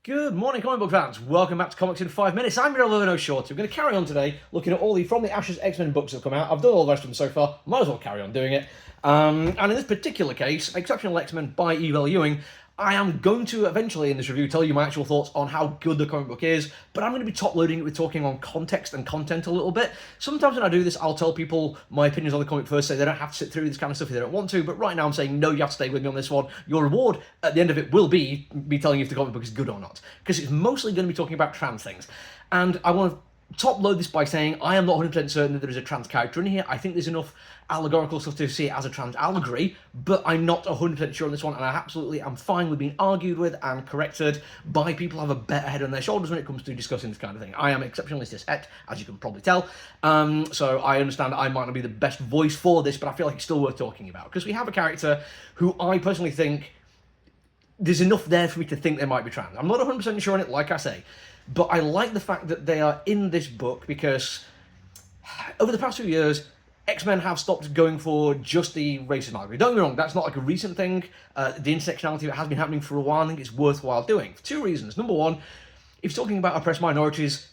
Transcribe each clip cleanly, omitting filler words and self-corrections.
Good morning, comic book fans. Welcome back to Comics in 5 Minutes. I'm your No Shorty. We're going to carry on today looking at all the From the Ashes X-Men books that have come out. I've done all the rest of them so far. Might as well carry on doing it. And in this particular case, Exceptional X-Men by E.L. Ewing, I am going to eventually in this review tell you my actual thoughts on how good the comic book is, but I'm going to be top-loading it with talking on context and content a little bit. Sometimes when I do this, I'll tell people my opinions on the comic first, so they don't have to sit through this kind of stuff if they don't want to, but right now I'm saying, no, you have to stay with me on this one. Your reward at the end of it will be me telling you if the comic book is good or not, because it's mostly going to be talking about trans things. And I want to top load this by saying I am not 100% certain that there is a trans character in here. I think there's enough allegorical stuff to see it as a trans allegory, but I'm not 100% sure on this one, and I absolutely am fine with being argued with and corrected by people who have a better head on their shoulders when it comes to discussing this kind of thing. I am exceptionally cishet, as you can probably tell, so I understand I might not be the best voice for this, but I feel like it's still worth talking about, because we have a character who I personally think there's enough there for me to think they might be trans. I'm not 100% sure on it, like I say, but I like the fact that they are in this book because over the past few years, X-Men have stopped going for just the racism allegory. Don't get me wrong, that's not like a recent thing. The intersectionality has been happening for a while. I think it's worthwhile doing for two reasons. Number one, if you're talking about oppressed minorities,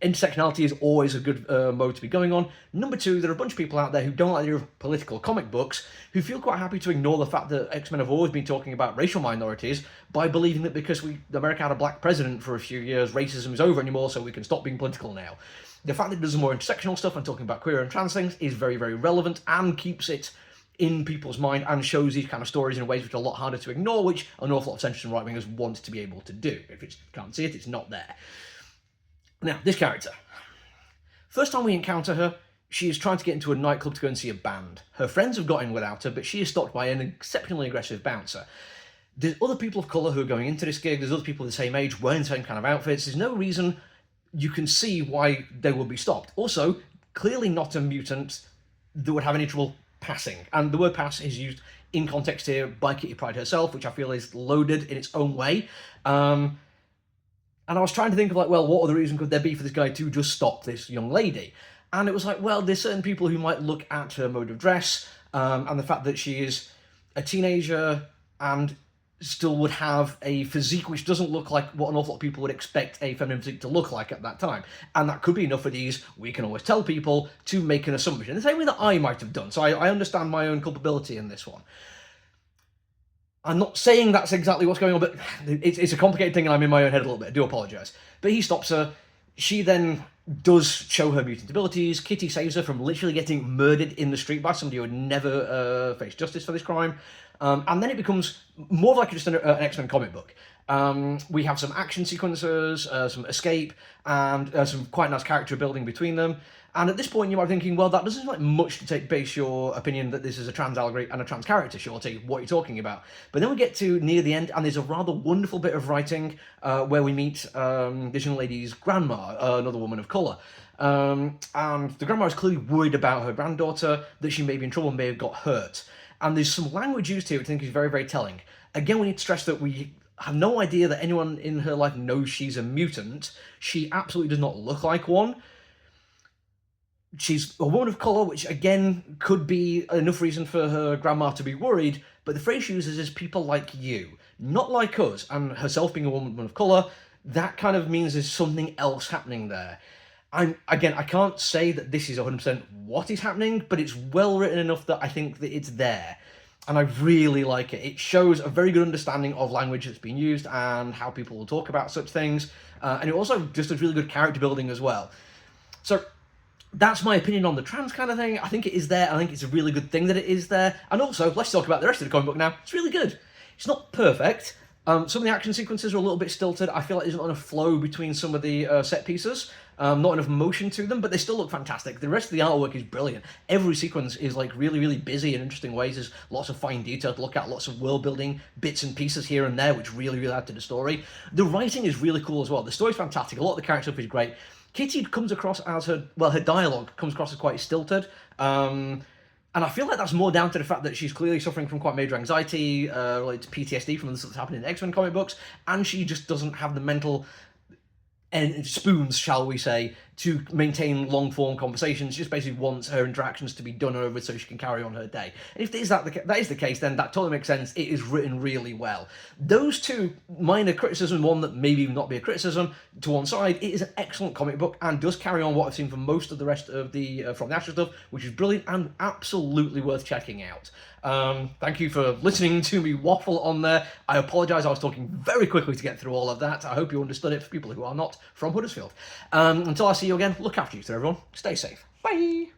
intersectionality is always a good mode to be going on. Number two, there are a bunch of people out there who don't like the idea of political comic books, who feel quite happy to ignore the fact that X-Men have always been talking about racial minorities by believing that because America had a black president for a few years, racism is over anymore, so we can stop being political now. The fact that it does more intersectional stuff and talking about queer and trans things is very, very relevant and keeps it in people's mind and shows these kind of stories in ways which are a lot harder to ignore, which an awful lot of centrist and right-wingers want to be able to do. If you can't see it, it's not there. Now, this character. First time we encounter her, she is trying to get into a nightclub to go and see a band. Her friends have got in without her, but she is stopped by an exceptionally aggressive bouncer. There's other people of colour who are going into this gig, there's other people of the same age wearing the same kind of outfits. There's no reason you can see why they will be stopped. Also, clearly not a mutant that would have any trouble passing. And the word pass is used in context here by Kitty Pryde herself, which I feel is loaded in its own way. And I was trying to think of like, well, what other reason could there be for this guy to just stop this young lady? And it was like, well, there's certain people who might look at her mode of dress and the fact that she is a teenager and still would have a physique which doesn't look like what an awful lot of people would expect a feminine physique to look like at that time. And that could be enough for these, we can always tell people, to make an assumption. The same way that I might have done. So I understand my own culpability in this one. I'm not saying that's exactly what's going on, but it's a complicated thing and I'm in my own head a little bit. I do apologise. But he stops her. She then does show her mutant abilities. Kitty saves her from literally getting murdered in the street by somebody who would never face justice for this crime. And then it becomes more like just an X-Men comic book. We have some action sequences, some escape, and some quite nice character building between them. And at this point, you might be been thinking, well, that doesn't like much to base your opinion that this is a trans allegory and a trans character, Shorty. What are you talking about? But then we get to near the end, and there's a rather wonderful bit of writing where we meet this young lady's grandma, another woman of colour. And the grandma is clearly worried about her granddaughter, that she may be in trouble, may have got hurt. And there's some language used here which I think is very, very telling. Again, we need to stress that we have no idea that anyone in her life knows she's a mutant. She absolutely does not look like one. She's a woman of colour, which again could be enough reason for her grandma to be worried, but the phrase she uses is people like you, not like us. And herself being a woman of colour, that kind of means there's something else happening there. I can't say that this is 100% what is happening, but it's well written enough that I think that it's there. And I really like it. It shows a very good understanding of language that's been used and how people will talk about such things. And it also just does really good character building as well. So that's my opinion on the trans kind of thing. I think it is there. I think it's a really good thing that it is there. And also, let's talk about the rest of the comic book now. It's really good. It's not perfect. Some of the action sequences are a little bit stilted. I feel like there's not enough flow between some of the set pieces. Not enough motion to them, but they still look fantastic. The rest of the artwork is brilliant. Every sequence is like really, really busy in interesting ways. There's lots of fine detail to look at, lots of world building bits and pieces here and there, which really, really add to the story. The writing is really cool as well. The story's fantastic. A lot of the character stuff is great. Kitty comes across as her dialogue comes across as quite stilted. And I feel like that's more down to the fact that she's clearly suffering from quite major anxiety related to PTSD from the stuff that's happening in the X-Men comic books, and she just doesn't have the mental and spoons, shall we say, to maintain long-form conversations. She just basically wants her interactions to be done over so she can carry on her day. And if that is the case, then that totally makes sense. It is written really well. Those two minor criticisms, one that maybe not be a criticism, to one side, it is an excellent comic book and does carry on what I've seen from most of the rest of the From the Ashes stuff, which is brilliant and absolutely worth checking out. Thank you for listening to me waffle on there. I apologise, I was talking very quickly to get through all of that. I hope you understood it for people who are not from Huddersfield. Until I see you again, look after you, everyone. Stay safe. Bye.